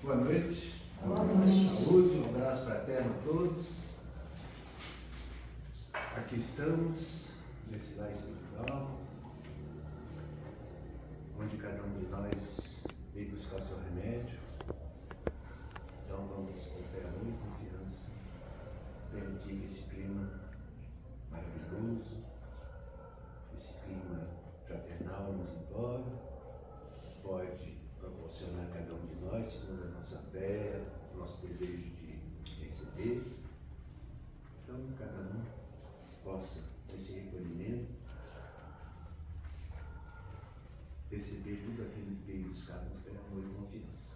Boa noite. Boa noite. Saúde, um abraço fraterno a todos. Aqui estamos, nesse lar espiritual, onde cada um de nós veio buscar seu remédio. Então vamos com fé, amor e confiança, permitir que esse clima maravilhoso, esse clima fraternal nos envolve, pode proporcionar a cada um de nós, segundo a nossa fé, o nosso desejo de receber. Então, cada um possa, nesse recolhimento, receber tudo aquilo que veio buscar com fé, amor e confiança.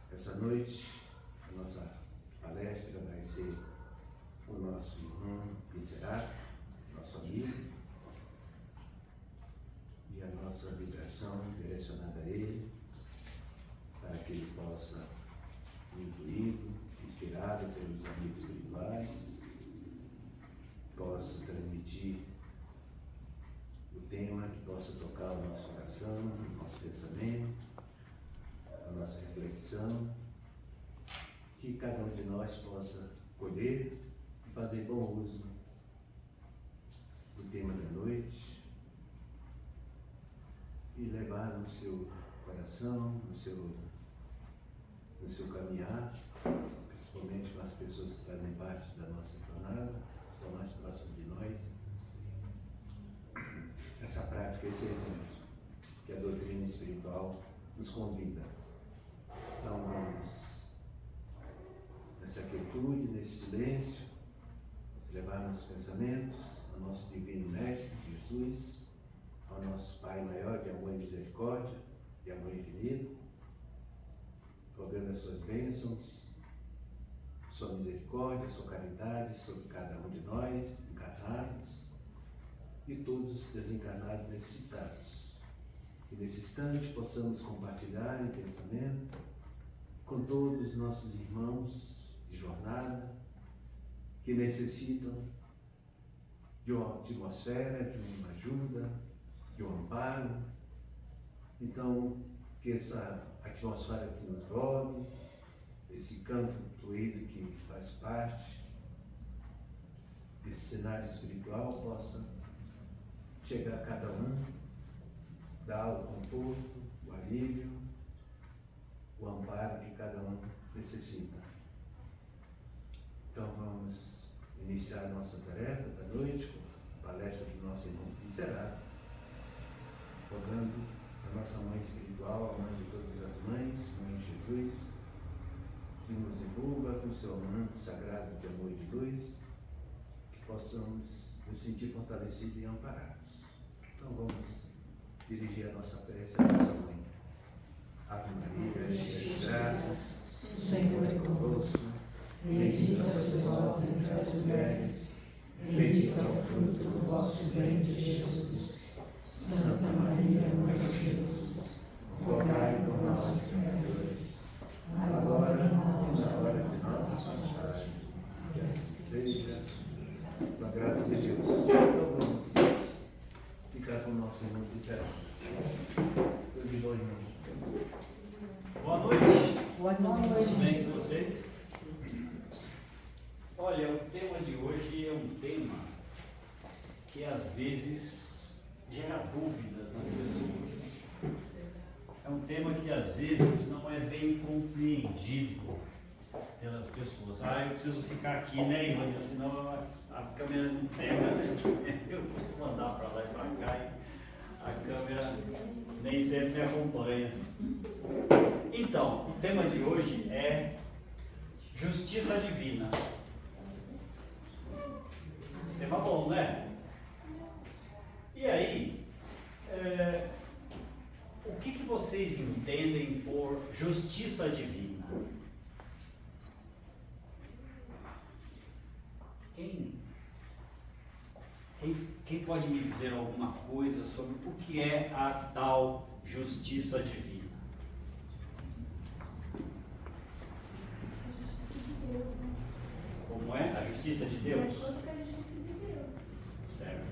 Essa noite, a nossa palestra vai ser o nosso irmão Miserável, nosso amigo, e a nossa vibração direcionada a ele, para que ele possa, influído, inspirado pelos amigos espirituais, possa transmitir o tema que possa tocar o nosso coração, o nosso pensamento, a nossa reflexão, que cada um de nós possa colher e fazer bom uso do tema da noite e levar no seu coração, no seu caminhar, principalmente com as pessoas que fazem parte da nossa jornada, que estão mais próximas de nós, essa prática, esse exemplo que a doutrina espiritual nos convida. Então vamos, nessa quietude, nesse silêncio, levar nossos pensamentos ao nosso Divino Mestre, Jesus, ao nosso Pai maior de amor e misericórdia, de amor infinito, rogando as suas bênçãos, sua misericórdia, sua caridade sobre cada um de nós, encarnados, e todos desencarnados necessitados. E nesse instante possamos compartilhar em pensamento com todos os nossos irmãos de jornada que necessitam de uma atmosfera, de uma ajuda, de um amparo. Então, que essa atmosfera que nos envolve, esse campo fluido que faz parte desse cenário espiritual, possa chegar a cada um, dar o conforto, o alívio, o amparo que cada um necessita. Então vamos iniciar a nossa tarefa da noite com a palestra do nosso irmão Miserável, rogando a nossa Mãe Espiritual, a Mãe de todas as mães, Mãe Jesus, que nos envolva com o seu manto sagrado de amor e de luz, que possamos nos sentir fortalecidos e amparados. Então vamos dirigir a nossa prece à nossa Mãe. Ave Maria, cheia de graças, O Senhor é convosco. Bendita sois vós entre as mulheres, bendito é o fruto do vosso ventre, Jesus. Santa Maria, Mãe de Jesus, rogai por nós, pecadores, agora e na hora de nossa morte. Seja com a graça de Deus. Então vamos ficar com o nosso irmão Miserável. Tudo de bom, irmão. Boa noite. Boa noite. Tudo bem com vocês? Olha, o tema de hoje é um tema que às vezes gera dúvida nas pessoas. É um tema que às vezes não é bem compreendido pelas pessoas. Eu preciso ficar aqui, né, Ivânia? Senão a câmera não pega. Eu costumo andar para lá e para cá e a câmera nem sempre me acompanha. Então, o tema de hoje é justiça divina. Tema bom, né? E aí, o que vocês entendem por justiça divina? Quem pode me dizer alguma coisa sobre o que é a tal justiça divina? Como é? A justiça de Deus? Certo.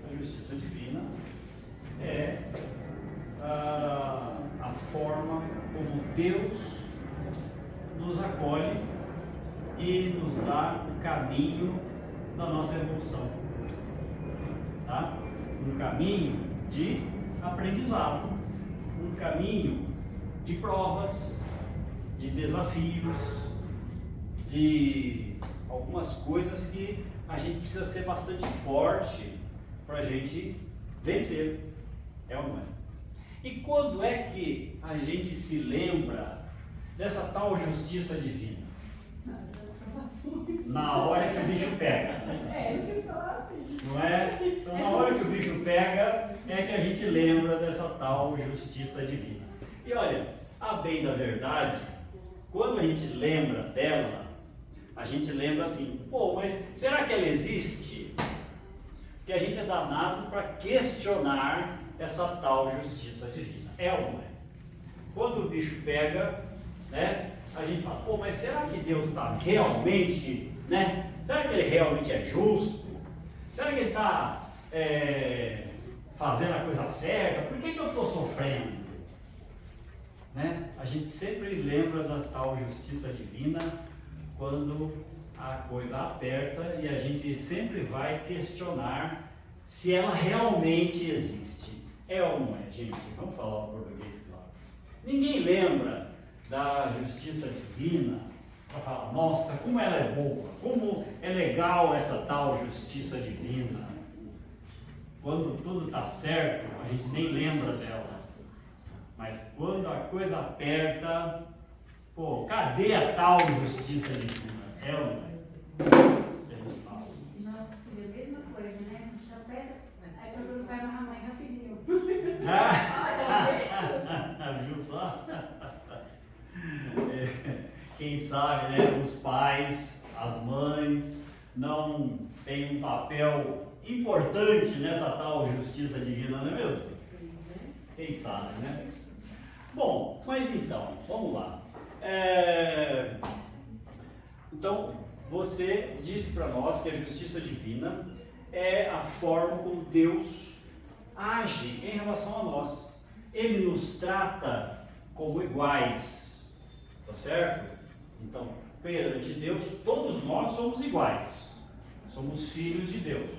A justiça divina é a forma como Deus acolhe e nos dá o caminho da nossa evolução, tá? Um caminho de aprendizado, um caminho de provas, de desafios, de algumas coisas que a gente precisa ser bastante forte para a gente vencer, é ou não é? E quando é que a gente se lembra dessa tal justiça divina? Na hora que o bicho pega. Não é? Então, na hora que o bicho pega, é que a gente lembra dessa tal justiça divina. E olha, a bem da verdade, quando a gente lembra dela, a gente lembra assim, pô, mas será que ela existe? Porque a gente é danado para questionar essa tal justiça divina. É ou não é? Quando o bicho pega, né, a gente fala, pô, mas será que Deus está realmente, né? Será que ele realmente é justo? Será que ele está fazendo a coisa certa? Por que eu estou sofrendo? Né? A gente sempre lembra da tal justiça divina quando a coisa aperta e a gente sempre vai questionar se ela realmente existe. É ou não é, gente? Vamos falar o português, claro. Ninguém lembra da justiça divina para falar, nossa, como ela é boa, como é legal essa tal justiça divina. Quando tudo está certo, a gente nem lembra dela. Mas quando a coisa aperta, pô, cadê a tal justiça divina? É ou não é? A gente fala. Nossa, filho, a mesma coisa, né? Só pega, aí quando não vai amarrar a mãe rapidinho. Viu só? Quem sabe, né? Os pais, as mães, não têm um papel importante nessa tal justiça divina, não é mesmo? Quem sabe, né? Bom, mas então, vamos lá. Então, você disse para nós que a justiça divina é a forma como Deus age em relação a nós. Ele nos trata como iguais, tá certo? Então, perante Deus, todos nós somos iguais. Somos filhos de Deus,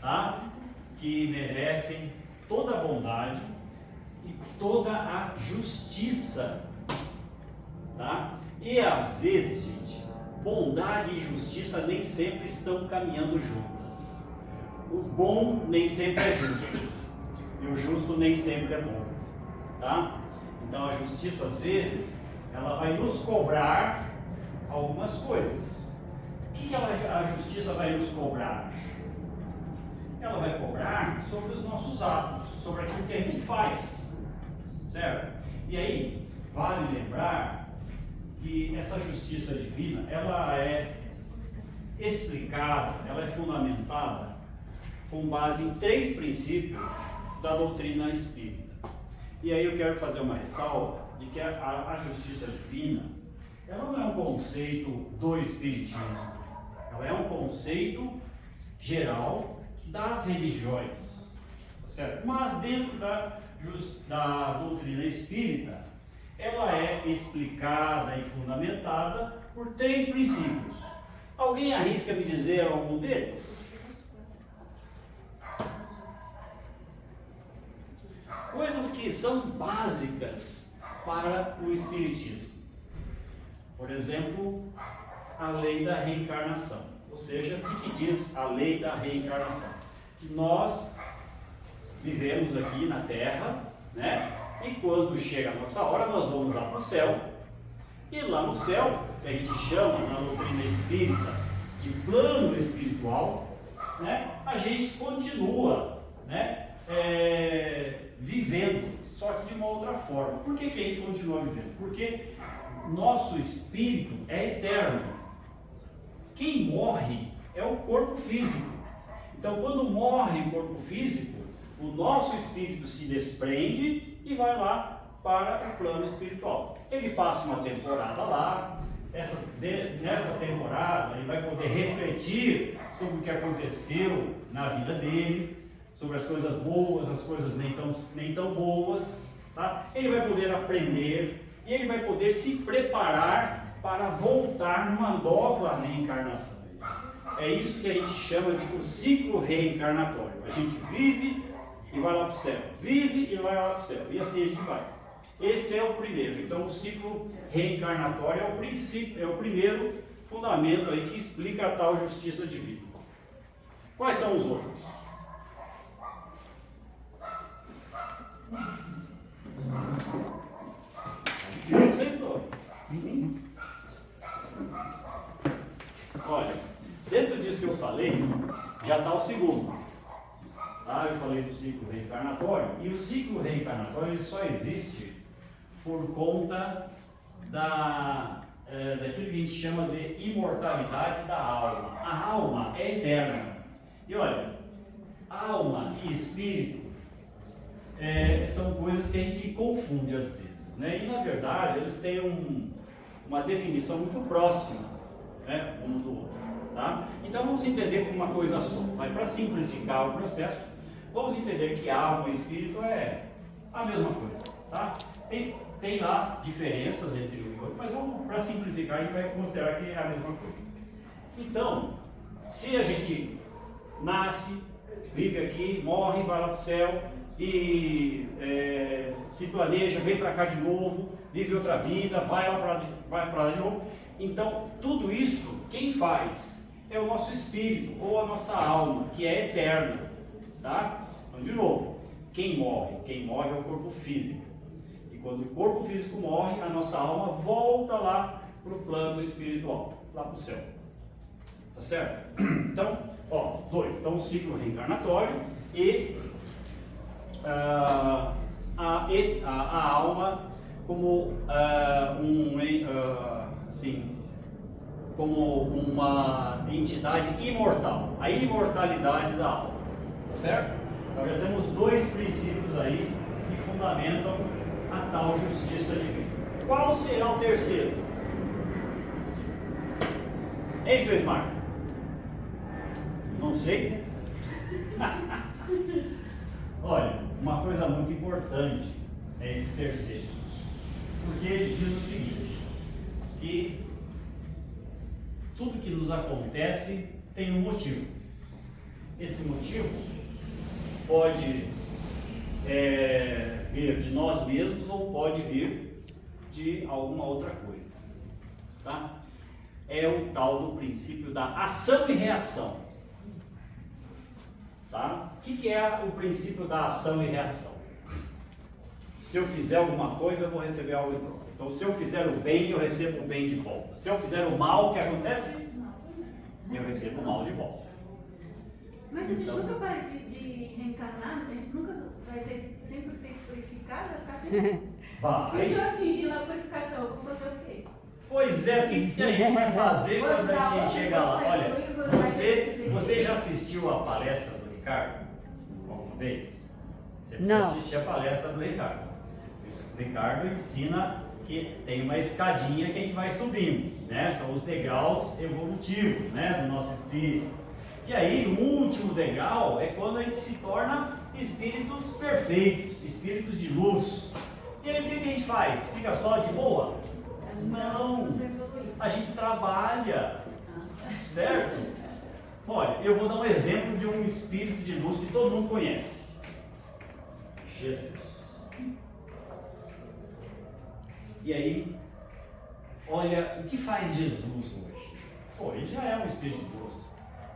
tá? Que merecem toda a bondade e toda a justiça, tá? E às vezes, gente, bondade e justiça nem sempre estão caminhando juntas. O bom nem sempre é justo e o justo nem sempre é bom, tá? Então a justiça às vezes ela vai nos cobrar algumas coisas. O que a justiça vai nos cobrar? Ela vai cobrar sobre os nossos atos, sobre aquilo que a gente faz, certo? E aí, vale lembrar que essa justiça divina, ela é explicada, ela é fundamentada com base em 3 princípios da doutrina espírita. E aí eu quero fazer uma ressalva de que a justiça divina, ela não é um conceito do espiritismo, ela é um conceito geral das religiões, tá certo? Mas dentro da doutrina espírita, ela é explicada e fundamentada por 3 princípios. Alguém arrisca me dizer algum deles? Coisas que são básicas para o espiritismo. Por exemplo, a lei da reencarnação. Ou seja, o que diz a lei da reencarnação? Que nós vivemos aqui na Terra, né? E quando chega a nossa hora, nós vamos lá para o céu. E lá no céu, que a gente chama na doutrina espírita de plano espiritual, né? A gente continua, né? Vivendo, só que de uma outra forma. Por que a gente continua vivendo? Porque nosso espírito é eterno. Quem morre é o corpo físico. Então, quando morre o corpo físico, o nosso espírito se desprende e vai lá para o plano espiritual. Ele passa uma temporada lá, nessa temporada ele vai poder refletir sobre o que aconteceu na vida dele, sobre as coisas boas, as coisas nem tão boas, tá? Ele vai poder aprender e ele vai poder se preparar para voltar numa nova reencarnação. É isso que a gente chama de o ciclo reencarnatório. A gente vive e vai lá para o céu, vive e vai lá para o céu, e assim a gente vai. Esse é o primeiro. Então o ciclo reencarnatório é o princípio, é o primeiro fundamento aí que explica a tal justiça divina. Quais são os outros? Vocês olham. Olha, dentro disso que eu falei, já está o segundo. Tá? Eu falei do ciclo reencarnatório, e o ciclo reencarnatório ele só existe por conta daquilo que a gente chama de imortalidade da alma. A alma é eterna. E olha, alma e espírito são coisas que a gente confunde às vezes, né? E na verdade eles têm uma definição muito próxima, né, um do outro, tá? Então vamos entender como uma coisa só. Mas para simplificar o processo, vamos entender que alma e espírito é a mesma coisa, tá? Tem lá diferenças entre um e outro, mas para simplificar a gente vai considerar que é a mesma coisa. Então, se a gente nasce, vive aqui, morre, vai lá para o céu e se planeja, vem para cá de novo, vive outra vida, vai para lá de novo. Então, tudo isso, quem faz é o nosso espírito ou a nossa alma, que é eterna, tá? Então, de novo, quem morre é o corpo físico. E quando o corpo físico morre, a nossa alma volta lá para o plano espiritual, lá para o céu. Tá certo? Então, dois. Então, o ciclo reencarnatório e a alma como como uma entidade imortal, a imortalidade da alma, tá certo? Nós já temos dois princípios aí que fundamentam a tal justiça divina. Qual será o terceiro? Hein, seu Smart? Não sei. Olha, uma coisa muito importante é esse terceiro, porque ele diz o seguinte, que tudo que nos acontece tem um motivo. Esse motivo pode vir de nós mesmos ou pode vir de alguma outra coisa, tá? É o tal do princípio da ação e reação, tá? O que é o princípio da ação e reação? Se eu fizer alguma coisa, eu vou receber algo em troca. Então, se eu fizer o bem, eu recebo o bem de volta. Se eu fizer o mal, o que acontece? Eu recebo o mal de volta. Mas a gente nunca para de reencarnar, a gente nunca vai ser 100% purificado, vai ficar sempre... Vai. Se eu atingir lá a purificação, eu vou fazer o quê? Pois é, o que a gente vai fazer quando a gente chegar lá? Olha, você já assistiu a palestra do Ricardo? Alguma vez? Você precisa assistir a palestra do Ricardo. O Ricardo ensina que tem uma escadinha que a gente vai subindo, né? São os degraus evolutivos, né, do nosso espírito. E aí, o último degrau é quando a gente se torna espíritos perfeitos, espíritos de luz. E aí, o que a gente faz? Fica só de boa? Não, a gente trabalha, certo? Olha, eu vou dar um exemplo de um espírito de luz que todo mundo conhece. Jesus. E aí, olha, o que faz Jesus hoje? Pô, ele já é um espírito de luz.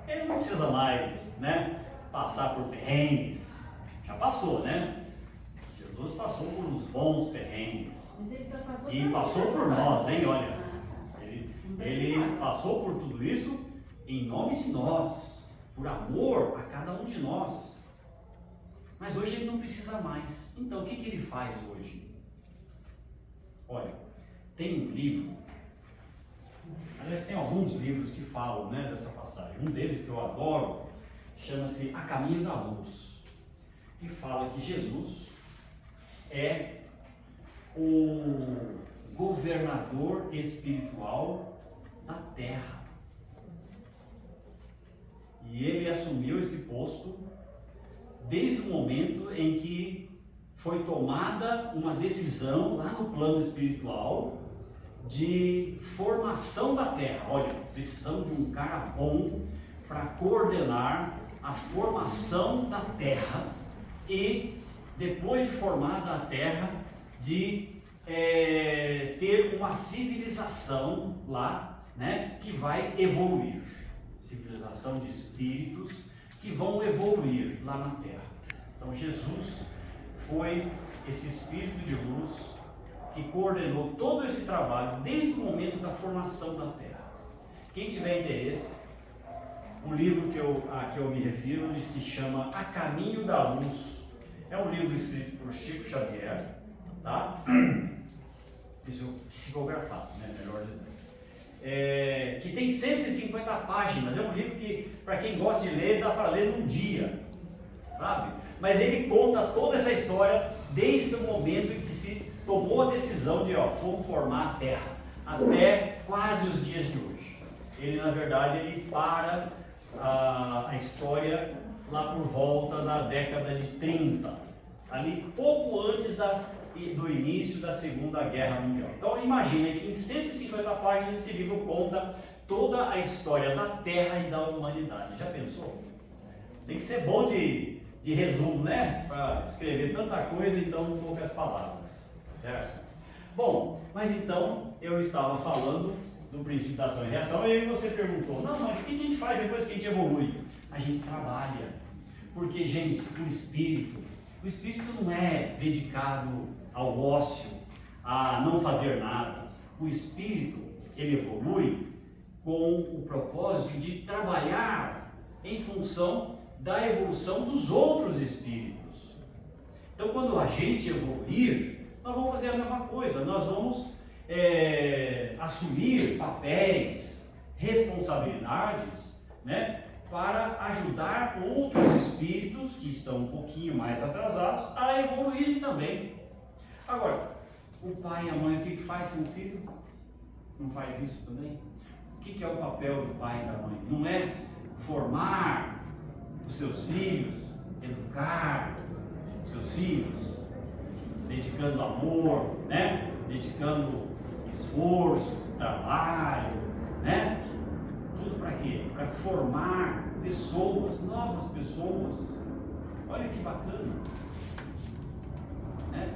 Ele não precisa mais, né, passar por perrengues. Já passou, né? Jesus passou por uns bons perrengues. Mas ele só passou E passou por nós, hein? Olha, ele passou por tudo isso em nome de nós, por amor a cada um de nós. Mas hoje ele não precisa mais. Então, o que ele faz hoje? Olha, tem um livro, aliás, tem alguns livros que falam, né, dessa passagem. Um deles que eu adoro chama-se A Caminho da Luz, e fala que Jesus é o governador espiritual da Terra. E ele assumiu esse posto desde o momento em que foi tomada uma decisão lá no plano espiritual de formação da terra. Olha, precisamos de um cara bom para coordenar a formação da terra e, depois de formada a terra, de ter uma civilização lá, né, que vai evoluir. Civilização de espíritos que vão evoluir lá na terra. Então Jesus foi esse espírito de luz que coordenou todo esse trabalho desde o momento da formação da terra. Quem tiver interesse, o livro a que eu me refiro, ele se chama A Caminho da Luz. É um livro escrito por Chico Xavier, tá? Psicografado, né? Melhor dizendo. Que tem 150 páginas. É um livro que, para quem gosta de ler, dá para ler num dia, sabe? Mas ele conta toda essa história desde o momento em que se tomou a decisão de vamos formar a Terra, até quase os dias de hoje. Ele, na verdade, ele para a história lá por volta da década de 30, ali pouco antes do início da Segunda Guerra Mundial. Então imagine que em 150 páginas esse livro conta toda a história da Terra e da humanidade. Já pensou? Tem que ser bom de resumo, né? Para escrever tanta coisa em tão poucas palavras. Certo? Bom, mas então eu estava falando do princípio da ação e reação, e aí você perguntou, não, mas o que a gente faz depois que a gente evolui? A gente trabalha. Porque, gente, o espírito não é dedicado ao ócio, a não fazer nada. O espírito, ele evolui com o propósito de trabalhar em função da evolução dos outros espíritos. Então, quando a gente evoluir, nós vamos fazer a mesma coisa, nós vamos assumir papéis, responsabilidades, né, para ajudar outros espíritos que estão um pouquinho mais atrasados a evoluírem também. Agora, o pai e a mãe, o que faz com o filho? Não faz isso também? O que é o papel do pai e da mãe? Não é formar os seus filhos, educar seus filhos, dedicando amor, né? Dedicando esforço, trabalho, né? Tudo para quê? Para formar pessoas, novas pessoas. Olha que bacana, né?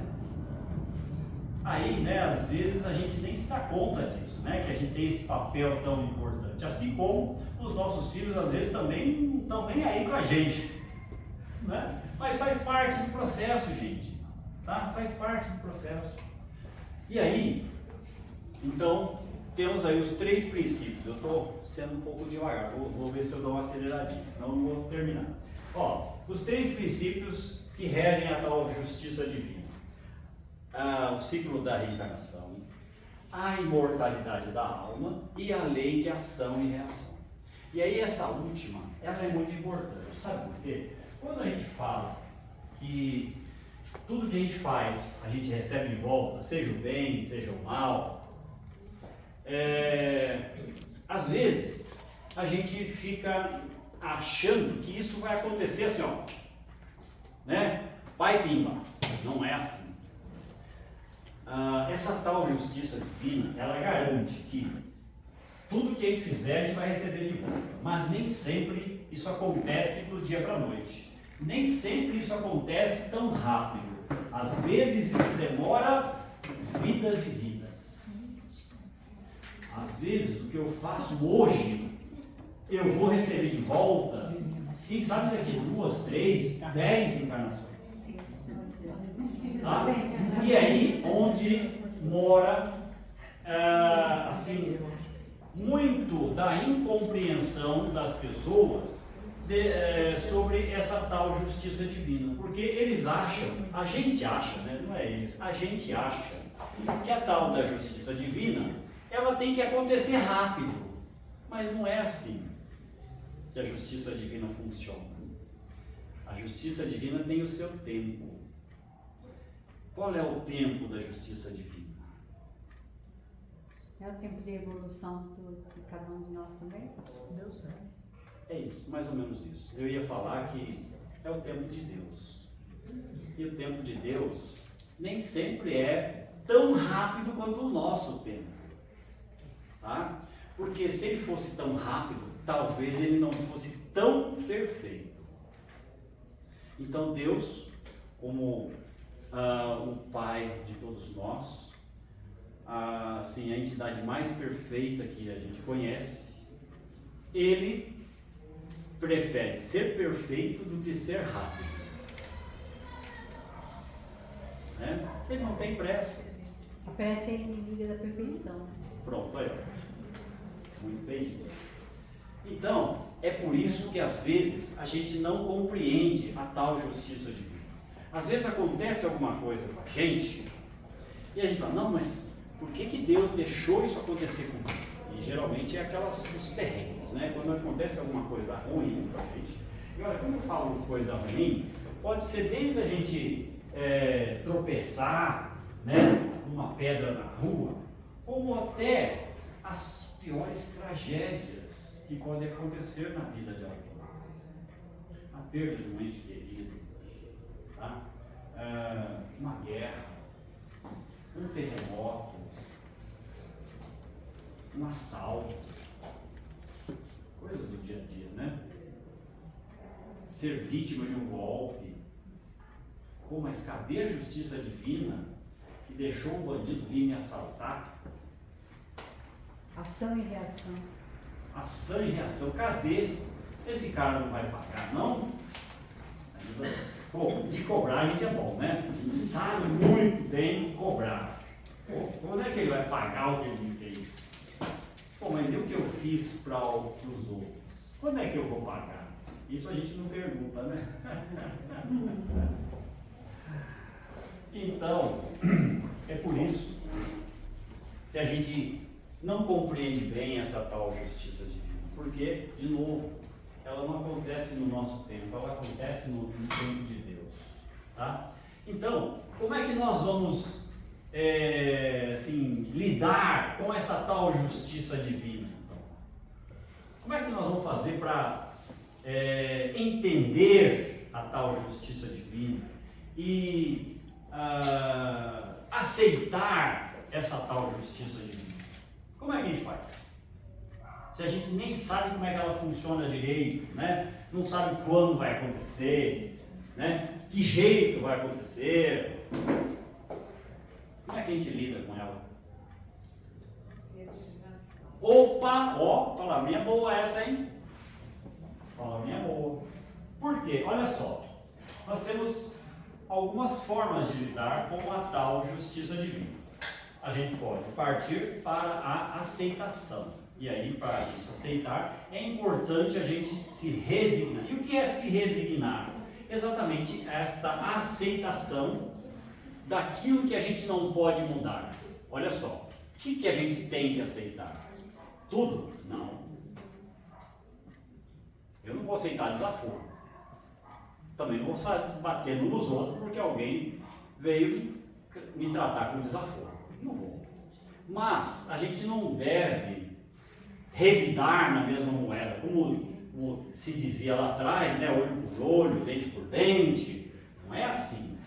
Aí, né, às vezes a gente nem se dá conta disso, né? Que a gente tem esse papel tão importante. Assim como os nossos filhos, às vezes, também não estão nem aí com a gente, né? Mas faz parte do processo, gente, tá? Faz parte do processo. E aí, então, temos aí os 3 princípios. Eu estou sendo um pouco devagar, vou ver se eu dou uma aceleradinha, senão não vou terminar. Ó, os 3 princípios que regem a tal justiça divina. O ciclo da reencarnação, a imortalidade da alma e a lei de ação e reação. E aí essa última, ela é muito importante, sabe por quê? Quando a gente fala que tudo que a gente faz, a gente recebe de volta, seja o bem, seja o mal, às vezes a gente fica achando que isso vai acontecer assim, ó, né? Vai pimba, não é assim. Essa tal justiça divina, ela garante que tudo que a gente fizer a gente vai receber de volta, mas nem sempre isso acontece do dia para a noite, nem sempre isso acontece tão rápido, às vezes isso demora vidas e vidas. Às vezes o que eu faço hoje eu vou receber de volta, quem sabe daqui 2, 3, 10 encarnações. Tá? E aí onde mora assim, muito da incompreensão das pessoas sobre essa tal justiça divina, porque eles acham, a gente acha, né? Não é eles, a gente acha que a tal da justiça divina ela tem que acontecer rápido, mas não é assim que a justiça divina funciona. A justiça divina tem o seu tempo. Qual é o tempo da justiça divina? É o tempo de evolução de cada um de nós também? Deus sabe. É isso, mais ou menos isso. Eu ia falar que é o tempo de Deus. E o tempo de Deus nem sempre é tão rápido quanto o nosso tempo. tá? Porque se ele fosse tão rápido, talvez ele não fosse tão perfeito. Então Deus, como o Pai de todos nós, assim, a entidade mais perfeita que a gente conhece, ele prefere ser perfeito do que ser rápido. Né? Ele não tem pressa. A pressa é inimiga da perfeição. Pronto, aí. Muito bem. Então, é por isso que às vezes a gente não compreende a tal justiça divina. Às vezes acontece alguma coisa com a gente e a gente fala, não, mas por que Deus deixou isso acontecer comigo? E geralmente é os perrengues, né? Quando acontece alguma coisa ruim com a gente. E olha, quando eu falo coisa ruim, pode ser desde a gente tropeçar, né, numa pedra na rua, como até as piores tragédias que podem acontecer na vida de alguém. A perda de um ente querido, tá? Uma guerra, um terremoto, um assalto, coisas do dia a dia, né? Ser vítima de um golpe. Pô, mas cadê a justiça divina que deixou o bandido vir me assaltar? Ação e reação. Ação e reação, cadê? Esse cara não vai pagar, não? Pô, de cobrar a gente é bom, né? A gente sabe muito bem cobrar. Pô, quando é que ele vai pagar o que ele me fez? Pô, mas e o que eu fiz para os outros? Quando é que eu vou pagar? Isso a gente não pergunta, né? Então, é por isso que a gente não compreende bem essa tal justiça divina. Porque, de novo, ela não acontece no nosso tempo, ela acontece no tempo de Deus. Tá? Então, como é que nós vamos lidar com essa tal justiça divina? Então? Como é que nós vamos fazer para entender a tal justiça divina e aceitar essa tal justiça divina? Como é que a gente faz? Se a gente nem sabe como é que ela funciona direito, né? Não sabe quando vai acontecer, né? Que jeito vai acontecer, como é que a gente lida com ela? Opa, ó, palavrinha boa essa, hein? Palavrinha boa. Por quê? Olha só, nós temos algumas formas de lidar com a tal justiça divina. A gente pode partir para a aceitação. E aí, para a gente aceitar, é importante a gente se resignar. E o que é se resignar? Exatamente esta aceitação daquilo que a gente não pode mudar. Olha só, o que a gente tem que aceitar? Tudo? Não. Eu não vou aceitar desaforo. Também não vou sair batendo nos outros porque alguém veio me tratar com desaforo. Não vou. Mas a gente não deve revidar na mesma moeda, como se dizia lá atrás, né? Olho por olho, dente por dente. Não é assim.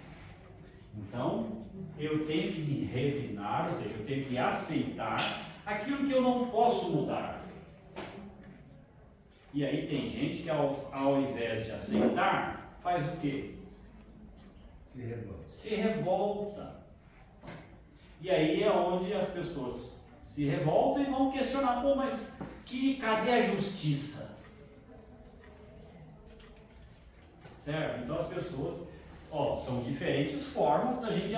Então, eu tenho que me resignar, ou seja, eu tenho que aceitar aquilo que eu não posso mudar. E aí tem gente que ao invés de aceitar, faz o quê? Se revolta. E aí é onde as pessoas se revoltam e vão questionar, pô, mas cadê a justiça? Certo? Então as pessoas, são diferentes formas da gente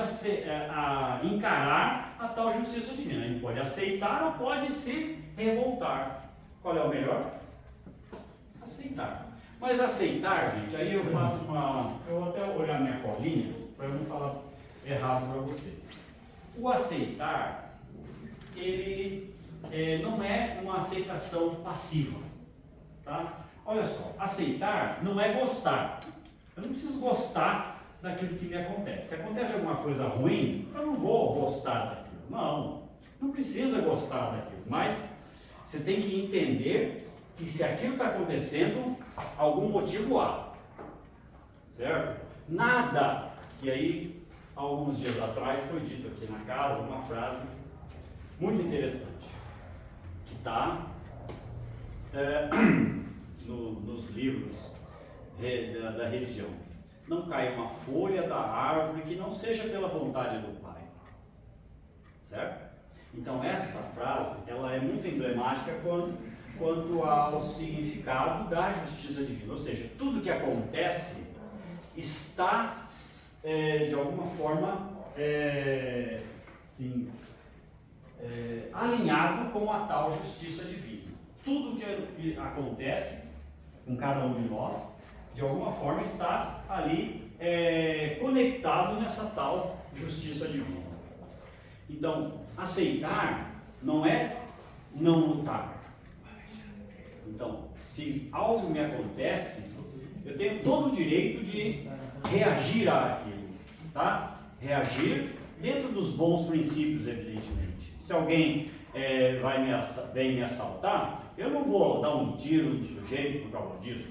encarar a tal justiça divina. A gente pode aceitar ou pode se revoltar. Qual é o melhor? Aceitar. Mas aceitar, gente, aí eu faço eu vou até olhar minha colinha para eu não falar errado para vocês. O aceitar, ele não é uma aceitação passiva, tá? Olha só, aceitar não é gostar. Eu não preciso gostar daquilo que me acontece. Se acontece alguma coisa ruim, eu não vou gostar daquilo. Não precisa gostar daquilo, mas você tem que entender que se aquilo está acontecendo, algum motivo há, certo? Nada, e aí, alguns dias atrás foi dito aqui na casa uma frase muito interessante. que está nos livros da religião. Não cai uma folha da árvore que não seja pela vontade do Pai. Certo? Então essa frase, ela é muito emblemática quanto ao significado da justiça divina. Ou seja, tudo que acontece está, de alguma forma, alinhado com a tal justiça divina. Tudo que acontece com cada um de nós, de alguma forma está ali conectado nessa tal justiça divina. Então, aceitar não é não lutar. Então, se algo me acontece, eu tenho todo o direito de reagir àquilo, tá? Reagir dentro dos bons princípios, evidentemente. Se alguém vem me assaltar, eu não vou dar um tiro no sujeito por causa disso,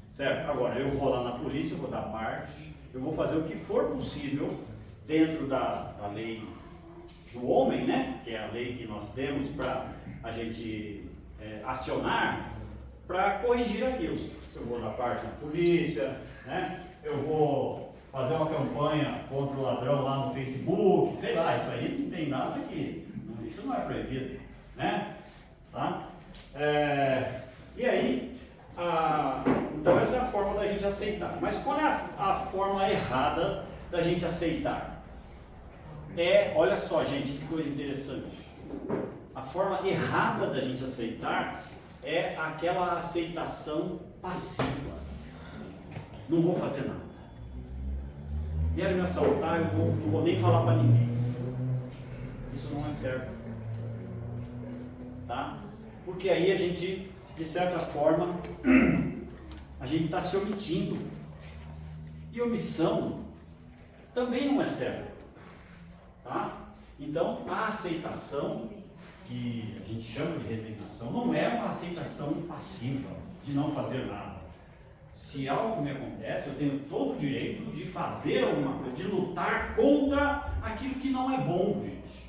certo? Agora, eu vou lá na polícia, eu vou dar parte, eu vou fazer o que for possível dentro da lei do homem, né? Que é a lei que nós temos para a gente acionar para corrigir aquilo. Se eu vou dar parte na polícia, né? Eu vou fazer uma campanha contra o ladrão lá no Facebook, sei lá, isso aí não tem nada que... Isso não é proibido, né? Tá? E aí, então essa é a forma da gente aceitar. Mas qual é a forma errada da gente aceitar? Olha só, gente, que coisa interessante. A forma errada da gente aceitar é aquela aceitação passiva. Não vou fazer nada. Vieram me assaltar, eu não vou nem falar para ninguém. Isso não é certo. Tá? Porque aí a gente, de certa forma, a gente está se omitindo. E omissão também não é certo. Tá? Então, a aceitação, que a gente chama de resignação, não é uma aceitação passiva, de não fazer nada. Se algo me acontece, eu tenho todo o direito de fazer alguma coisa, de lutar contra aquilo que não é bom, gente.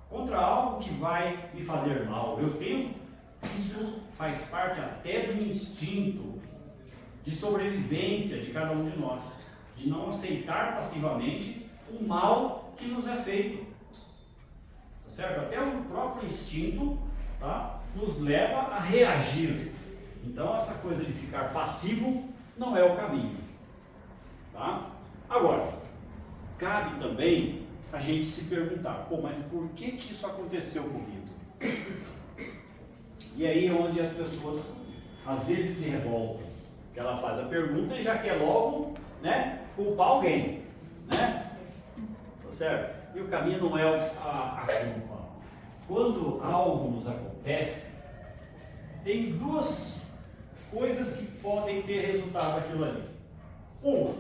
Contra algo que vai me fazer mal. Isso faz parte até do instinto de sobrevivência de cada um de nós, de não aceitar passivamente o mal que nos é feito. Tá certo? Até o próprio instinto, tá, nos leva a reagir. Então essa coisa de ficar passivo não é o caminho. Tá? Agora, cabe também a gente se perguntar, mas por que isso aconteceu comigo? E aí é onde as pessoas às vezes se revoltam, que ela faz a pergunta e já quer logo, né, culpar alguém, né? Tá certo? E o caminho não é a culpa. Quando algo nos acontece, tem duas coisas que podem ter resultado daquilo ali. Uma,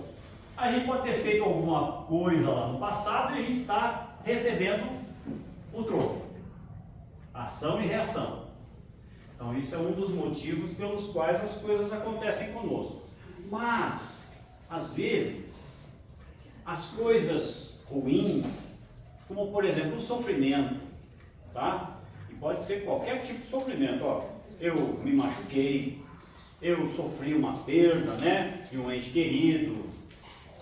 a gente pode ter feito alguma coisa lá no passado e a gente está recebendo o troco. Ação e reação. Então isso é um dos motivos pelos quais as coisas acontecem conosco. Mas, às vezes, as coisas ruins, como por exemplo o sofrimento, tá? E pode ser qualquer tipo de sofrimento. Eu me machuquei, eu sofri uma perda, né, de um ente querido,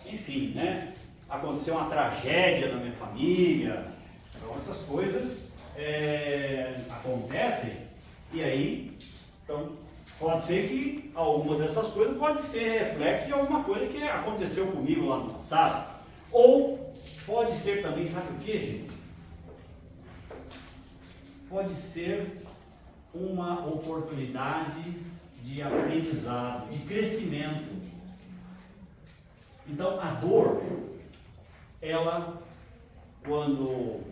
enfim, né, aconteceu uma tragédia na minha família. Então essas coisas acontecem e aí, então, pode ser que alguma dessas coisas pode ser reflexo de alguma coisa que aconteceu comigo lá no passado. Ou pode ser também, sabe o que, gente? Pode ser uma oportunidade de aprendizado, de crescimento. Então a dor, ela, quando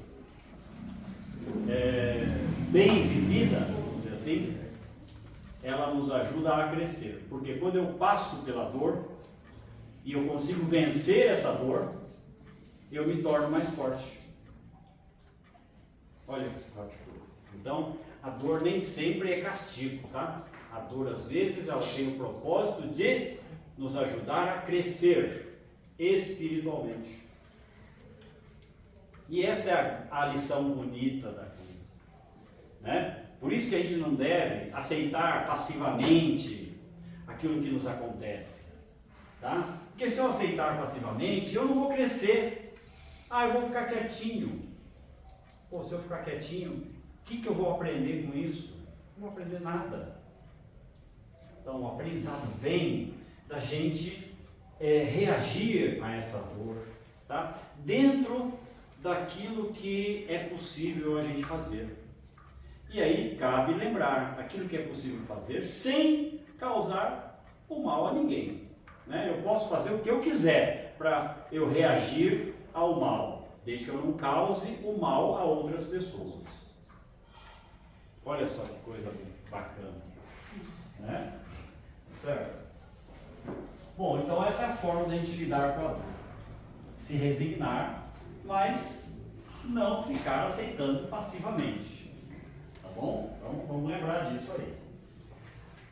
bem vivida, vamos dizer assim, ela nos ajuda a crescer. Porque quando eu passo pela dor e eu consigo vencer essa dor, eu me torno mais forte. Olha que coisa. Então, a dor nem sempre é castigo, tá? A dor, às vezes, ela tem o propósito de nos ajudar a crescer espiritualmente. E essa é a lição bonita da coisa, né? Por isso que a gente não deve aceitar passivamente aquilo que nos acontece, tá? Porque se eu aceitar passivamente, eu não vou crescer. Eu vou ficar quietinho. Pô, se eu ficar quietinho, o que eu vou aprender com isso? Não vou aprender nada. Então, o aprendizado vem da gente reagir a essa dor, tá? Dentro daquilo que é possível a gente fazer. E aí cabe lembrar aquilo que é possível fazer sem causar o mal a ninguém, né? Eu posso fazer o que eu quiser para eu reagir ao mal, desde que eu não cause o mal a outras pessoas. Olha só que coisa bacana, né? Certo? Bom, então essa é a forma de a gente lidar com a dor. Se resignar, mas não ficar aceitando passivamente. Tá bom? Então vamos lembrar disso aí.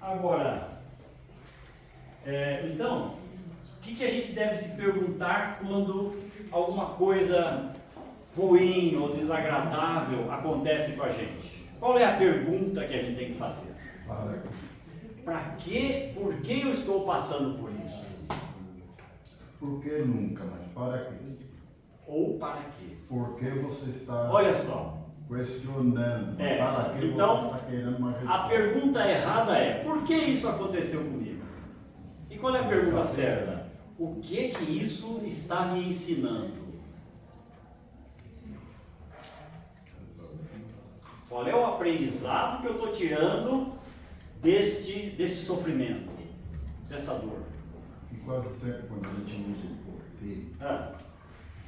Agora, então, o que a gente deve se perguntar quando alguma coisa ruim ou desagradável acontece com a gente? Qual é a pergunta que a gente tem que fazer? Para quê? Por que eu estou passando por isso? Por que nunca, mas para quê? Ou para quê? Por que você está Olha só. questionando? Para que Então, você está querendo uma resposta? A pergunta errada é: por que isso aconteceu comigo? E qual é a pergunta certa? O que isso está me ensinando? Qual é o aprendizado que eu estou tirando desse sofrimento, dessa dor? E quase sempre quando a gente usa o porquê, a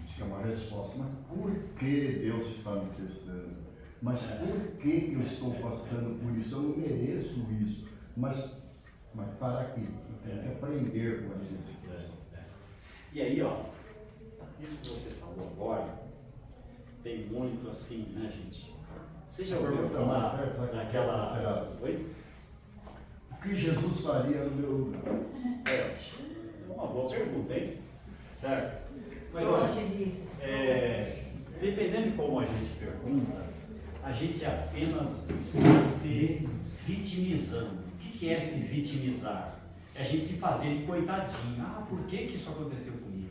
gente quer uma resposta. Mas por que Deus está me testando? Mas por que eu estou passando por isso? Eu não mereço isso. Mas para quê? Eu tenho que aprender com essa situação. E aí, isso que você falou agora, tem muito assim, né, gente? Você já ouviu falar daquela... Oi? O que Jesus faria no meu lugar? É uma boa pergunta, hein? Certo? Mas olha, dependendo de como a gente pergunta, a gente apenas está se vitimizando. O que é se vitimizar? É a gente se fazer de coitadinho. Por que isso aconteceu comigo?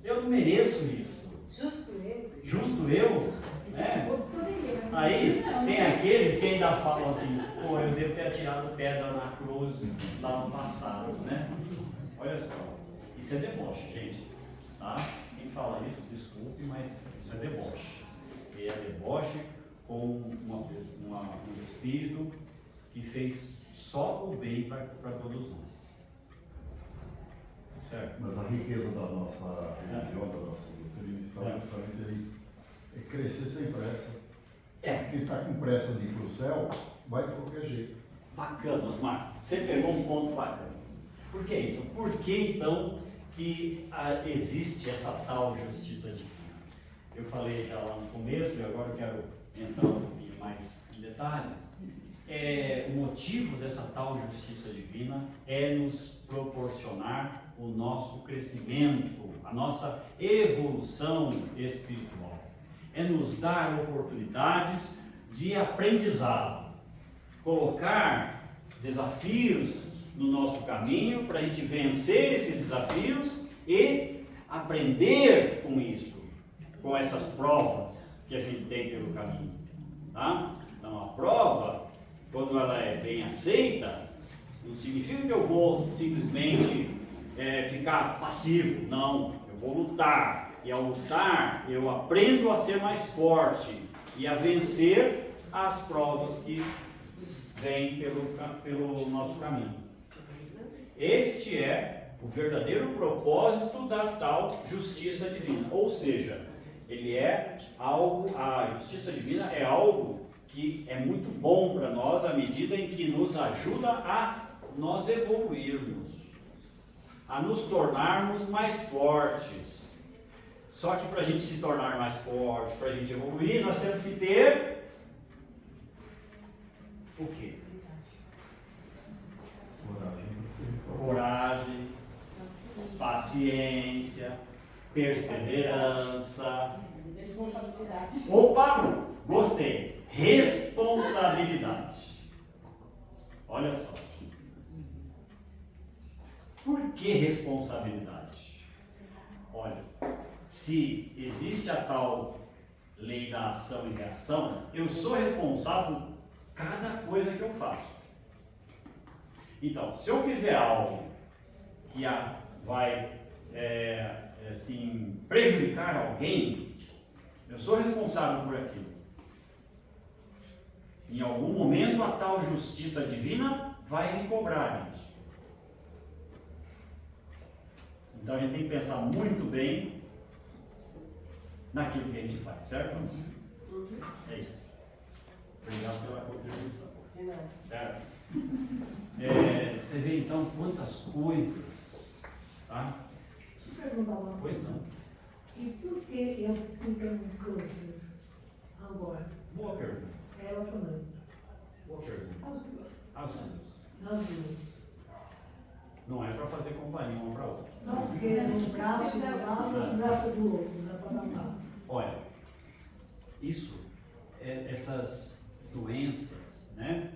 Eu não mereço isso. Justo eu. Justo eu? Né? Aí tem aqueles que ainda falam assim: pô, eu devo ter atirado pedra na cruz lá no passado, né? Olha só, isso é deboche, gente, tá? Quem fala isso, desculpe, mas isso é deboche. E é deboche com um espírito que fez só o bem para todos nós. Certo? Mas a riqueza da nossa religião, da nossa doutrina, está justamente aí. É crescer sem pressa. Quem está com pressa de ir para o céu, vai de qualquer jeito. Bacana, Osmar. Você pegou um ponto bacana. Por que isso? Por que então que existe essa tal justiça divina? Eu falei já lá no começo e agora eu quero entrar um pouquinho mais em detalhe. O motivo dessa tal justiça divina é nos proporcionar o nosso crescimento, a nossa evolução espiritual. É nos dar oportunidades de aprendizado, colocar desafios no nosso caminho para a gente vencer esses desafios e aprender com isso, com essas provas que a gente tem pelo caminho, tá? Então a prova, quando ela é bem aceita, não significa que eu vou simplesmente ficar passivo, não, eu vou lutar. E ao lutar, eu aprendo a ser mais forte e a vencer as provas que vêm pelo nosso caminho. Este é o verdadeiro propósito da tal justiça divina. Ou seja, a justiça divina é algo que é muito bom para nós à medida em que nos ajuda a nós evoluirmos, a nos tornarmos mais fortes. Só que para a gente se tornar mais forte, para a gente evoluir, nós temos que ter o quê? Coragem, paciência, perseverança. Responsabilidade. Opa, gostei. Responsabilidade. Olha só. Por que responsabilidade? Olha, se existe a tal lei da ação e reação, eu sou responsável por cada coisa que eu faço. Então, se eu fizer algo que vai assim, prejudicar alguém, eu sou responsável por aquilo. Em algum momento a tal justiça divina vai me cobrar isso. Então a gente tem que pensar muito bem naquilo que a gente faz, certo? É isso. Obrigado pela contribuição. Certo? Você vê então quantas coisas, tá? Deixa eu perguntar uma Pois coisa. não. E por que eu fui ter um câncer agora? Boa pergunta. Ela também. Boa pergunta. As duas. As duas. As duas. Não é para fazer companhia uma para outra. Não, porque um braço do lado e um braço do outro, não é para dar mal. Olha, essas doenças, né,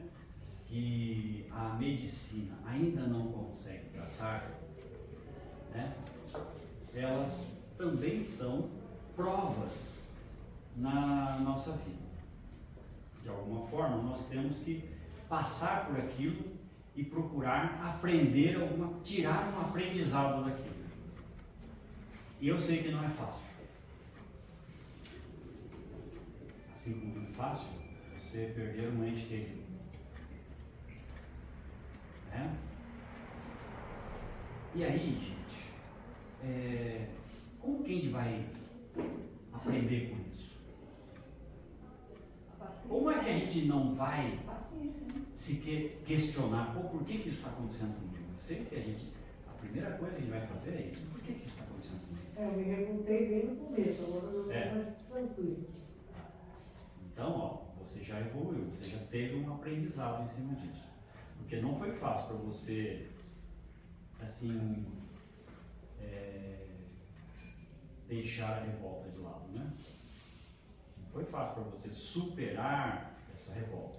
que a medicina ainda não consegue tratar, né, elas também são provas na nossa vida. De alguma forma, nós temos que passar por aquilo e procurar aprender tirar um aprendizado daquilo. E eu sei que não é fácil. Assim como não é fácil você perder um ente querido. Né? E aí, gente, como que a gente vai aprender com isso? Como é que a gente não vai se questionar, por que isso está acontecendo comigo? Eu sei que a primeira coisa que a gente vai fazer é isso. Por que isso está acontecendo comigo? Eu me revoltei bem no começo, agora eu estou mais tranquilo. Então, você já evoluiu, você já teve um aprendizado em cima disso. Porque não foi fácil para você, assim, deixar a revolta de lado, né? Não foi fácil para você superar essa revolta.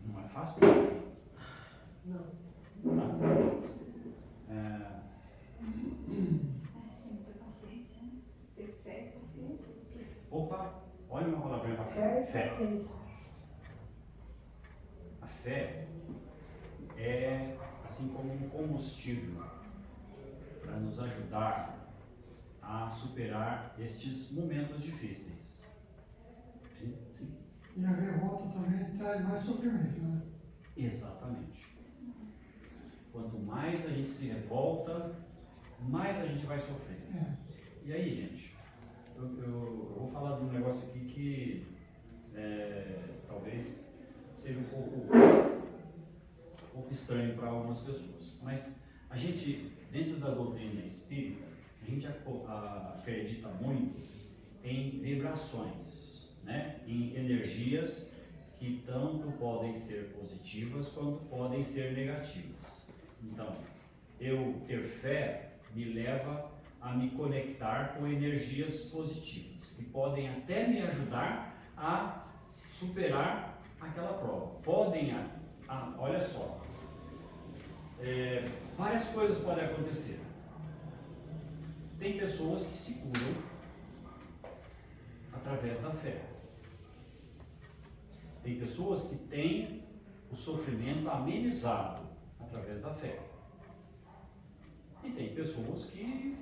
Não é fácil? Não. Tá? Tem que ter paciência, né? Ter fé e paciência. Opa, olha uma palavrinha para Fé e fé. paciência. A fé é assim como um combustível para nos ajudar a superar estes momentos difíceis. Sim, sim. E a revolta também traz mais sofrimento, né? Exatamente. Quanto mais a gente se revolta, mais a gente vai sofrer. E aí, gente, eu vou falar de um negócio aqui que talvez seja um pouco estranho para algumas pessoas. Mas a gente, dentro da doutrina espírita, a gente acredita muito em vibrações, né? Em energias que tanto podem ser positivas quanto podem ser negativas. Então, eu ter fé me leva a me conectar com energias positivas, que podem até me ajudar a superar aquela prova. Olha só, várias coisas podem acontecer. Tem pessoas que se curam através da fé. Tem pessoas que têm o sofrimento amenizado através da fé. E tem pessoas que,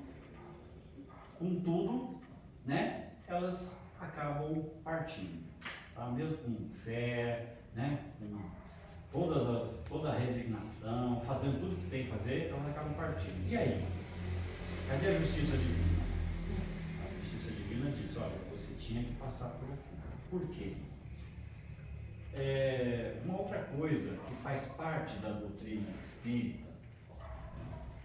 com tudo, né, elas acabam partindo. Tá? Mesmo com fé, né, com toda a resignação, fazendo tudo que tem que fazer, elas acabam partindo. E aí? Cadê a justiça divina? A justiça divina diz, olha, você tinha que passar por aqui. Por quê? Uma outra coisa que faz parte da doutrina espírita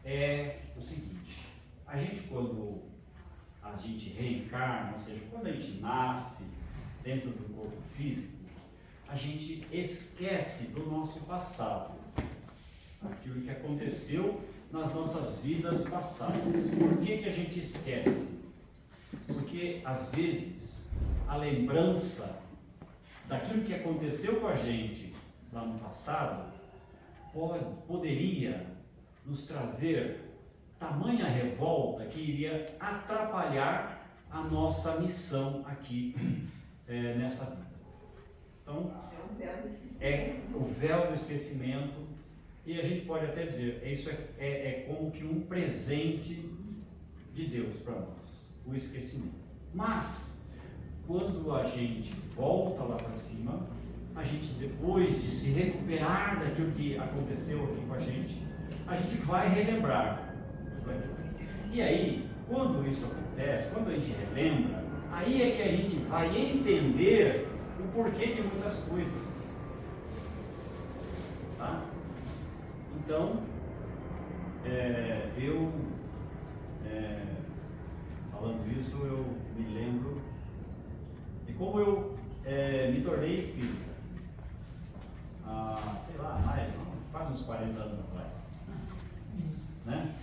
é o seguinte: a gente, quando a gente reencarna, ou seja, quando a gente nasce dentro do corpo físico, a gente esquece do nosso passado, aquilo que aconteceu nas nossas vidas passadas. Por que a gente esquece? Porque às vezes a lembrança daquilo que aconteceu com a gente lá no passado poderia nos trazer tamanha revolta que iria atrapalhar a nossa missão aqui nessa vida. Então, é o véu do esquecimento, e a gente pode até dizer, isso é como que um presente de Deus para nós, o esquecimento. Mas, quando a gente volta lá para cima, a gente, depois de se recuperar daquilo que aconteceu aqui com a gente vai relembrar. E aí, quando isso acontece, quando a gente relembra, aí é que a gente vai entender o porquê de muitas coisas. Tá? Então, falando isso, eu me lembro de como eu me tornei espírita. Sei lá, quase uns 40 anos atrás. Né?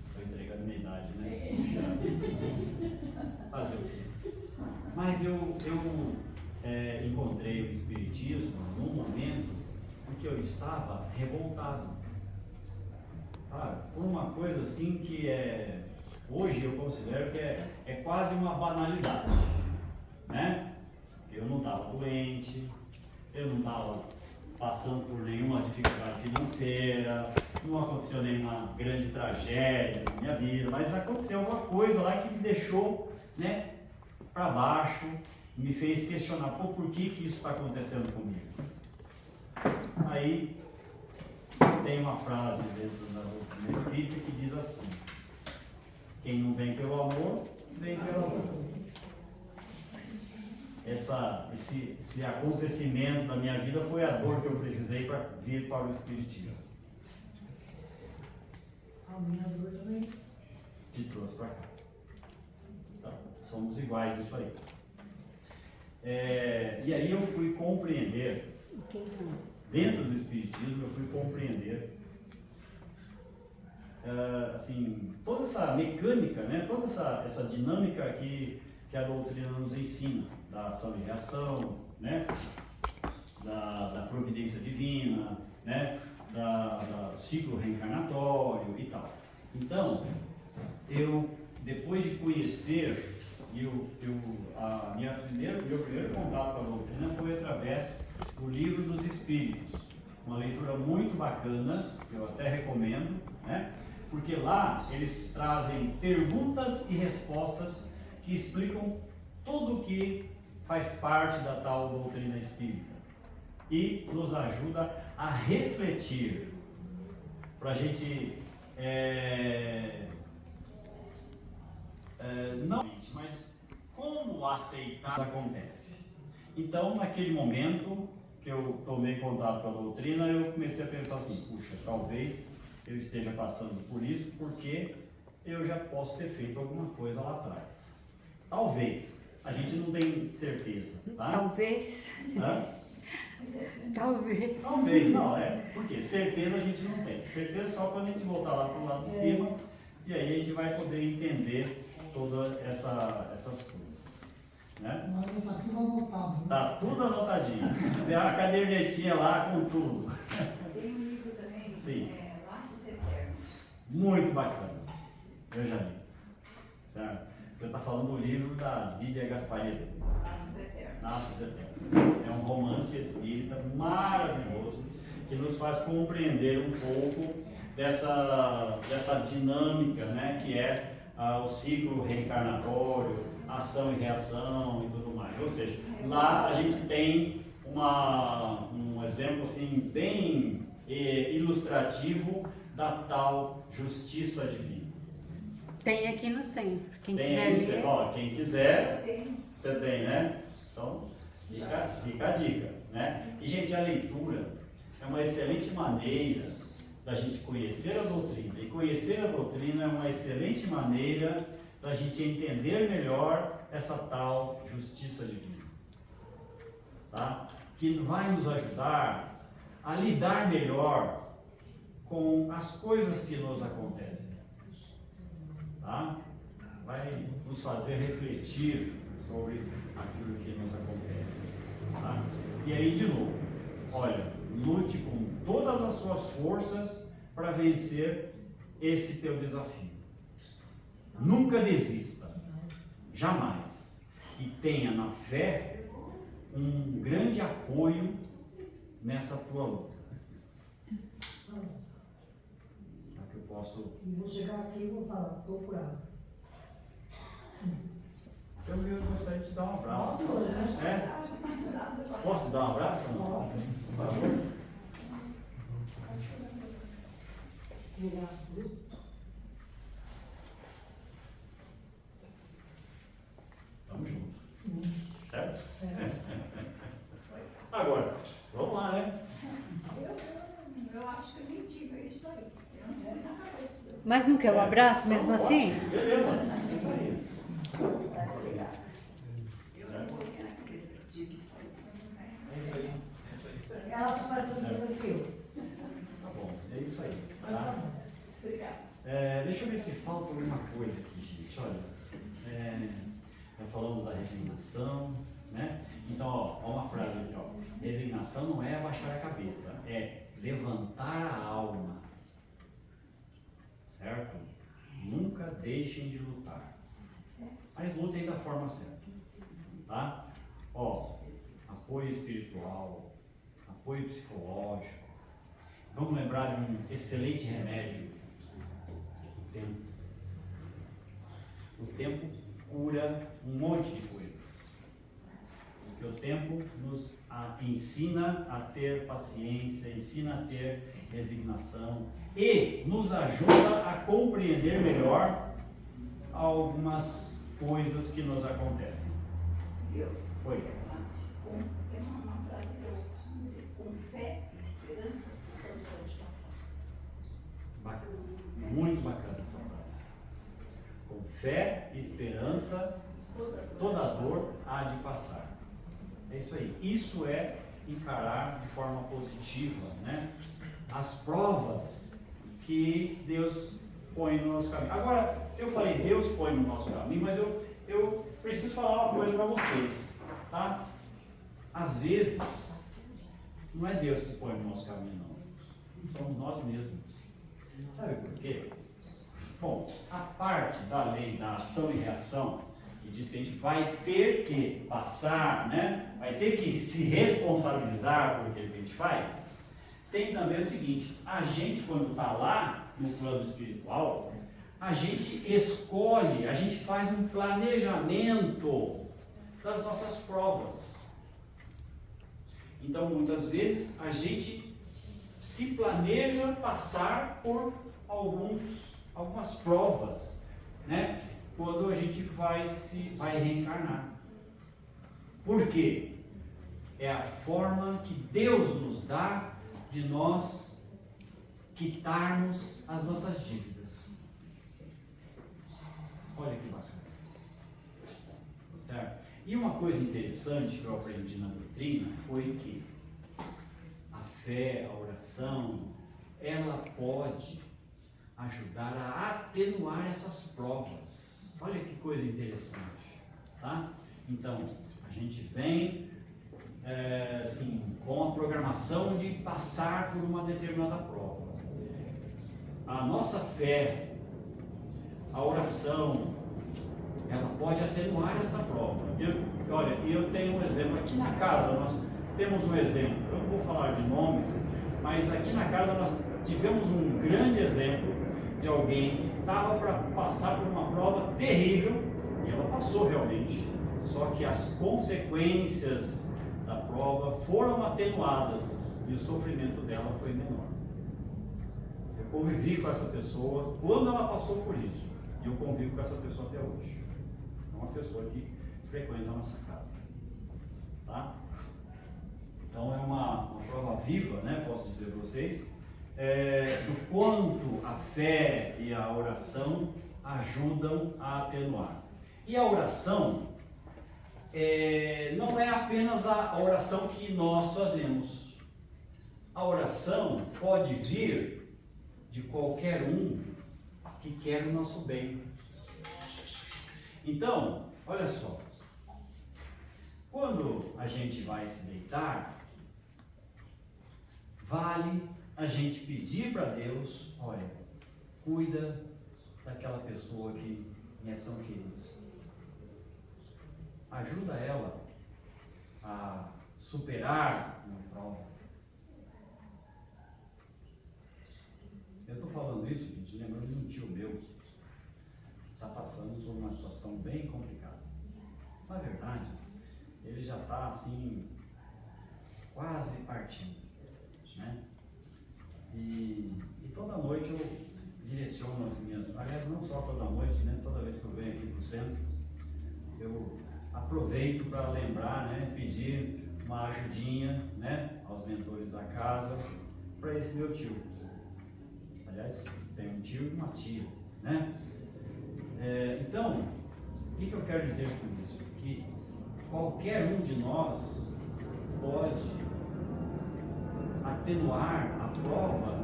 Estou entregando minha idade, né? Fazer o quê? Mas eu encontrei o Espiritismo num momento em que eu estava revoltado. Por uma coisa assim que hoje eu considero que é quase uma banalidade. Né? Eu não estava doente, eu não estava passando por nenhuma dificuldade financeira, não aconteceu nenhuma grande tragédia na minha vida, mas aconteceu alguma coisa lá que me deixou, né, para baixo, me fez questionar, por que isso está acontecendo comigo? Aí tem uma frase dentro da doutrina espírita que diz assim: quem não vem pelo amor, vem pelo amor. Esse acontecimento da minha vida foi a dor que eu precisei para vir para o Espiritismo. A minha dor também Te trouxe para cá. Então, somos iguais nisso aí. E aí eu fui compreender, dentro do Espiritismo, eu fui compreender assim, toda essa mecânica, né? Toda essa dinâmica que a doutrina nos ensina, da ação e reação, né? da providência divina, né? do ciclo reencarnatório e tal. Então, depois de conhecer, meu primeiro contato com a doutrina foi através do Livro dos Espíritos, uma leitura muito bacana, que eu até recomendo, né? Porque lá eles trazem perguntas e respostas que explicam tudo o que faz parte da tal doutrina espírita e nos ajuda a refletir, para a gente não, mas como aceitar acontece. Então, naquele momento que eu tomei contato com a doutrina, eu comecei a pensar assim: puxa, talvez eu esteja passando por isso porque eu já posso ter feito alguma coisa lá atrás. Talvez. A gente não tem certeza, tá? Talvez. Hã? Talvez. Talvez, não, porque certeza a gente não tem. Certeza só quando a gente voltar lá pro lado de cima, e aí a gente vai poder entender todas essas coisas, né? Mas está tudo anotado, né? Tá tudo anotadinho. Tem uma cadernetinha lá com tudo. Tem um livro também, Sim. Laços Eternos. Muito bacana. Eu já li. Certo? Você está falando do livro da Zília Gasparini. Laços Eternos. Laços Eternos. É um romance espírita maravilhoso que nos faz compreender um pouco dessa dinâmica, né, que é o ciclo reencarnatório, ação e reação e tudo mais. Ou seja, lá a gente tem um exemplo assim, bem ilustrativo da tal justiça divina. Tem aqui no centro. Quem Tem quiser aí, ler. quem quiser, você tem, né? Então, fica a dica, né? E, gente, a leitura é uma excelente maneira da gente conhecer a doutrina. E conhecer a doutrina é uma excelente maneira da gente entender melhor essa tal justiça divina. Tá? Que vai nos ajudar a lidar melhor com as coisas que nos acontecem. Tá? Vai nos fazer refletir sobre aquilo que nos acontece. Tá? E aí, de novo, olha, lute com todas as suas forças para vencer esse teu desafio. Nunca desista, jamais. E tenha na fé um grande apoio nessa tua luta. Para que eu possa... Vou chegar aqui e vou falar, estou curado. Eu gostaria de te dar um abraço. Pode, É? Posso te dar um abraço? Não? Por favor. Tamo junto. Certo? Agora, vamos lá, né? Eu acho que eu nem tive isso aí. Eu não pus na cabeça. Mas não quer o abraço mesmo assim? Beleza, isso aí. Obrigada. Eu não coloquei na cabeça que tive isso aí. É isso aí. É isso aí. Ela está fazendo coisa que eu. Tá bom, é isso aí. Mas Tá? tá bom. Obrigada. Deixa eu ver se falta alguma coisa aqui, gente. Olha, já falamos da resignação, né? Então, ó uma frase aqui, ó. Resignação não é abaixar a cabeça, é levantar a alma. Certo? Nunca deixem de lutar. Mas lutem da forma certa. Tá? Ó, apoio espiritual, apoio psicológico. Vamos lembrar de um excelente remédio. O tempo. O tempo cura um monte de coisas. Porque o tempo nos ensina a ter paciência, ensina a ter resignação e nos ajuda a compreender melhor algumas coisas que nos acontecem. Eu, Oi. tem uma frase que eu costumo dizer, com fé e esperança, tudo pode passar. Bacana. Muito bacana essa frase. Com fé e esperança, toda dor há de passar. É isso aí. Isso é encarar de forma positiva, né? As provas que Deus põe no nosso caminho. Agora, eu falei Deus põe no nosso caminho, mas eu preciso falar uma coisa para vocês, tá? Às vezes, não é Deus que põe no nosso caminho, não. Somos nós mesmos. Sabe por quê? Bom, a parte da lei da ação e reação, que diz que a gente vai ter que passar, né? Vai ter que se responsabilizar por aquilo que a gente faz, tem também o seguinte: a gente, quando está lá no plano espiritual, a gente escolhe, a gente faz um planejamento das nossas provas. Então, muitas vezes, a gente se planeja passar por algumas provas, né? Quando a gente vai reencarnar. Por quê? É a forma que Deus nos dá de nós quitarmos as nossas dívidas. Olha que bacana. Tá certo? E uma coisa interessante que eu aprendi na doutrina foi que a fé, a oração, ela pode ajudar a atenuar essas provas. Olha que coisa interessante, tá? Então, a gente vem com a programação de passar por uma determinada prova. A nossa fé, a oração, ela pode atenuar esta prova. Eu tenho um exemplo. Aqui na casa nós temos um exemplo. Eu não vou falar de nomes, mas aqui na casa nós tivemos um grande exemplo de alguém que estava para passar por uma prova terrível e ela passou realmente. Só que as consequências da prova foram atenuadas e o sofrimento dela foi menor. Eu convivi com essa pessoa quando ela passou por isso e eu convivo com essa pessoa até hoje. É uma pessoa que frequenta a nossa casa, tá? Então é uma prova viva, né? Posso dizer para vocês, do quanto a fé e a oração ajudam a atenuar. E a oração não é apenas a oração que nós fazemos. A oração pode vir de qualquer um que quer o nosso bem. Então, olha só, quando a gente vai se deitar, vale a gente pedir para Deus, olha, cuida daquela pessoa que me é tão querida. Ajuda ela a superar uma prova. Eu estou falando isso, gente, lembrando de um tio meu que está passando por uma situação bem complicada. Na verdade, ele já está assim, quase partindo, né? E toda noite eu direciono as minhas, aliás, não só toda noite, né? Toda vez que eu venho aqui para o centro, eu aproveito para lembrar, né? Pedir uma ajudinha, né? Aos mentores da casa, para esse meu tio. Aliás, tem um tio e uma tia, né? Então, o que eu quero dizer com isso? Que qualquer um de nós pode atenuar a prova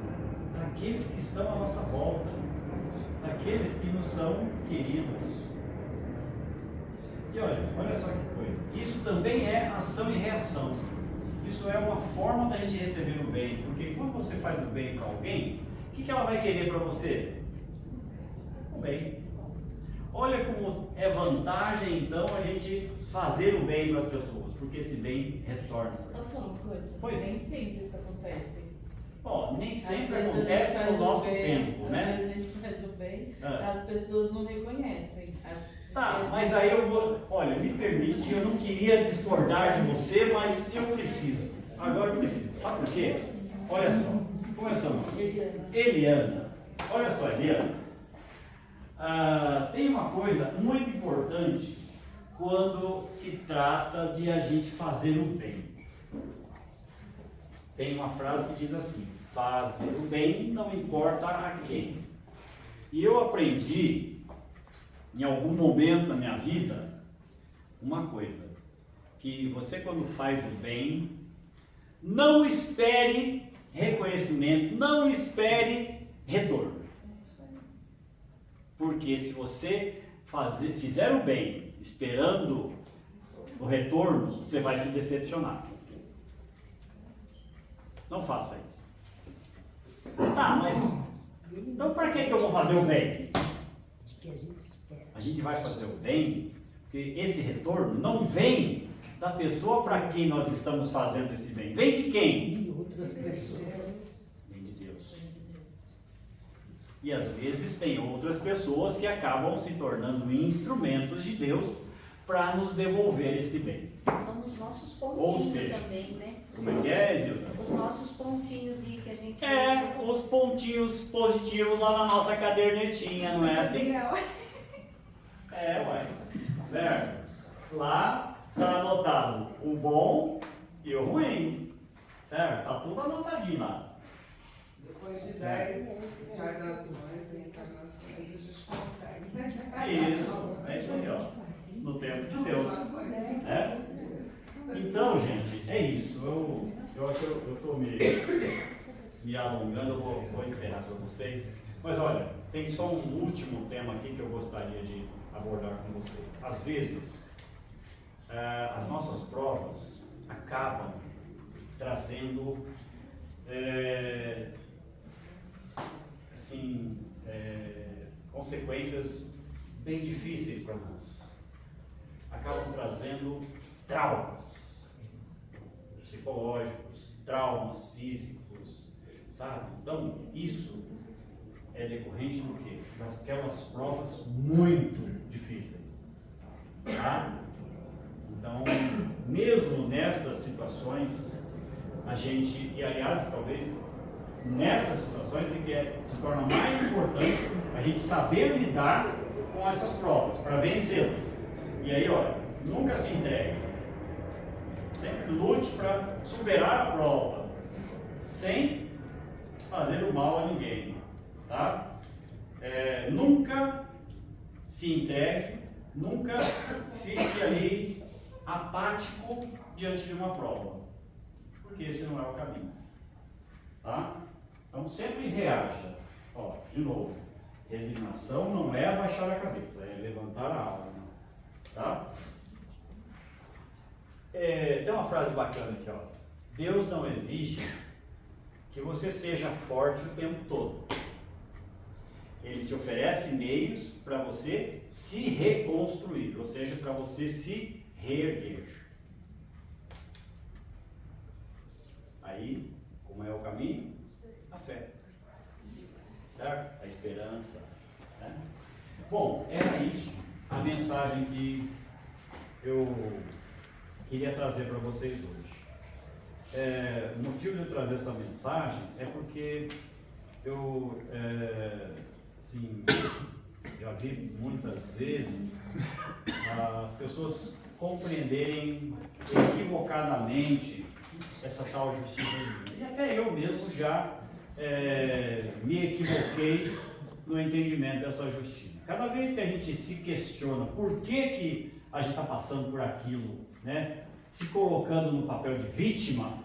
daqueles que estão à nossa volta, daqueles que nos são queridos. E olha só que coisa, isso também é ação e reação. Isso é uma forma da gente receber o bem, porque quando você faz o bem para alguém, o que ela vai querer para você? O bem. Olha como é vantagem então a gente fazer o bem para as pessoas, porque esse bem retorna. Posso falar uma coisa? Pois. Nem sempre isso acontece. Nem sempre Às vezes acontece a gente no faz o nosso bem, tempo, às né? vezes a gente faz o bem, Ah. as pessoas não reconhecem. Tá, mas aí eu vou, olha, me permite, eu não queria discordar de você, mas eu preciso. Agora eu preciso. Sabe por quê? Olha só, como é seu nome? Eliana. Olha só, Eliana. Tem uma coisa muito importante quando se trata de a gente fazer o bem. Tem uma frase que diz assim: fazer o bem não importa a quem. E eu aprendi, em algum momento da minha vida, uma coisa: que você, quando faz o bem, não espere reconhecimento, não espere retorno. Porque se você fizer o bem esperando o retorno, você vai se decepcionar. Não faça isso. Tá, mas então para que eu vou fazer o bem? A gente vai fazer o bem porque esse retorno não vem da pessoa para quem nós estamos fazendo esse bem. Vem de quem? De outras pessoas. Vem de Deus. E às vezes tem outras pessoas que acabam se tornando instrumentos de Deus para nos devolver esse bem. São os nossos Ou pontinhos seja, também, né? Como é que é, Zilda? Os nossos pontinhos de que a gente... Os pontinhos positivos lá na nossa cadernetinha, não é assim? Uai. Certo? Lá está anotado o bom e o ruim. Certo? Está tudo anotadinho lá. Depois de 10 radiações e encarnações, a gente consegue. Isso aí, ó. No tempo de Deus. Então, gente, é isso. Eu acho que eu estou me alongando, eu vou encerrar para vocês. Mas olha, tem só um último tema aqui que eu gostaria de abordar com vocês. Às vezes, as nossas provas acabam trazendo consequências bem difíceis para nós. Acabam trazendo traumas psicológicos, traumas físicos, sabe? Então, isso é decorrente do quê? Daquelas provas muito difíceis, tá? Então, mesmo nestas situações, a gente, e aliás, talvez nessas situações em que se torna mais importante a gente saber lidar com essas provas, para vencê-las. E aí, olha, nunca se entregue. Sempre lute para superar a prova, sem fazer o mal a ninguém, tá? Nunca se entregue, nunca fique ali apático diante de uma prova, porque esse não é o caminho, tá? Então sempre reaja. Ó, de novo, resignação não é abaixar a cabeça, é levantar a alma. Tá? Tem uma frase bacana aqui, ó. Deus não exige que você seja forte o tempo todo. Ele te oferece meios para você se reconstruir, ou seja, para você se reerguer. Aí, como é o caminho? A fé. Certo? A esperança. Né? Bom, era isso a mensagem que eu queria trazer para vocês hoje. O motivo de eu trazer essa mensagem é porque eu assim, já vi muitas vezes as pessoas compreenderem equivocadamente essa tal justiça divina. E até eu mesmo já me equivoquei no entendimento dessa justiça. Cada vez que a gente se questiona por que a gente está passando por aquilo, né, se colocando no papel de vítima,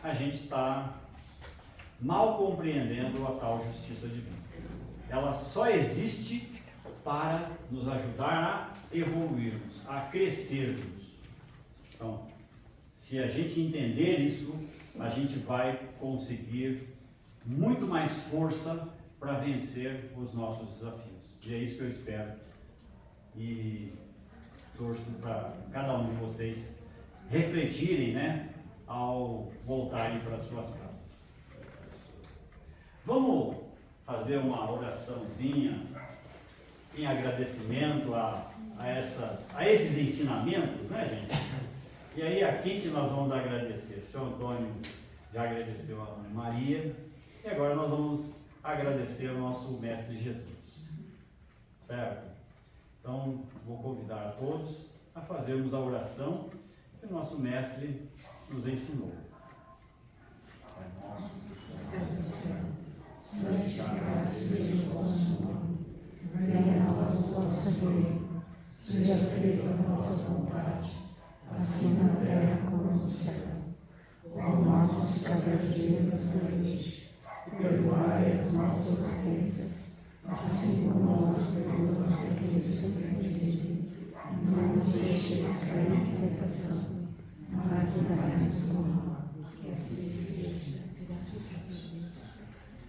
a gente está mal compreendendo a tal justiça divina. Ela só existe para nos ajudar a evoluirmos, a crescermos. Então, se a gente entender isso, a gente vai conseguir muito mais força para vencer os nossos desafios. E é isso que eu espero. E torço para cada um de vocês refletirem, né, ao voltarem para suas casas. Vamos fazer uma oraçãozinha em agradecimento a esses ensinamentos, né, gente? E aí, a quem que nós vamos agradecer? O senhor Antônio já agradeceu a Ana Maria, e agora nós vamos agradecer ao nosso Mestre Jesus. Certo? Então, vou convidar a todos a fazermos a oração que o nosso Mestre nos ensinou. Pai nosso que estás nos céus, santificado seja o vosso nome. Venha a nós o vosso reino. Seja feita a vossa vontade, assim na terra como no céu. O pão nosso de cada dia nos dai hoje. Perdoai as nossas ofensas, assim como nós perdoamos a quem